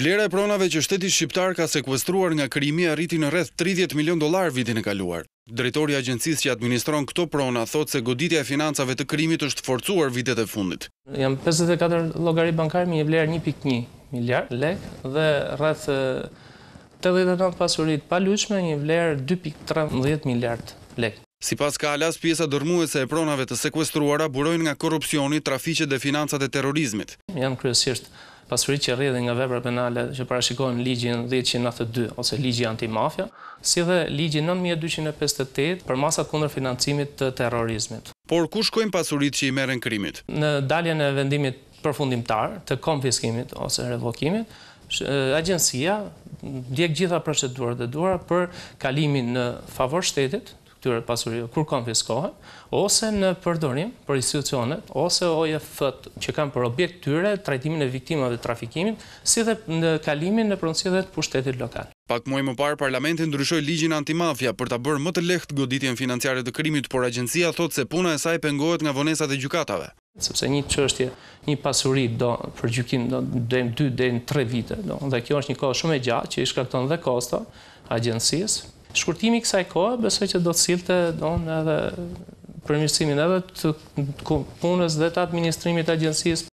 Vlera e pronave që shteti shqiptar ka sekuestruar nga krimi arriti në rreth $30 milion vitin e kaluar. Drejtori i agjencisë që administron këto prona thotë se goditja e financave të krimit është forcuar vitet e fundit. Jam 54 llogari bankare me një vlerë 1.1 miliard lek dhe rreth 89 pasuri të paluajtshme një vlerë 2.13 miliard lek. Sipas Kalas, pjesa dërmuese e pronave të sekuestruara burojnë nga korrupsioni, trafiqet dhe financat e terrorizmit. Janë kryesisht pasuri që rrjedhin nga vepra penale që parashikohen ligjin 1092 ose ligji antimafia, si dhe ligji 9258 për masat kundër financimit të terrorizmit. Por ku shkojnë pasuritë që i merren krimit? Në daljen e vendimit përfundimtar të konfiskimit ose revokimit, agjencia ndjek gjitha procedurat e duhura për kalimin në favor shtetit këtyre pasurive kur konfiskohen, ose në përdorim për institucionet, ose OJF-t që kanë për objekt tyre trajtimin e viktimave të trafikimit, si dhe në kalimin në pronësive të pushtetit lokal. Pak muaj më parë, Parlamenti ndryshoi ligjin antimafia për ta bërë më të lehtë goditjen financiare të krimit, por agjencia thotë se puna e saj pengohet nga vonesat e gjykatave. Sepse një çështje, një pasuri do për gjykim do deri 2 deri në 3 vite, dhe kjo është një kohë shumë e gjatë që i shkakton dhe kosta agjencisë. Shkurtimi i kësaj kohe besoj që do të sillte edhe përmirësimin edhe të punës dhe të administrimit të agjencisë,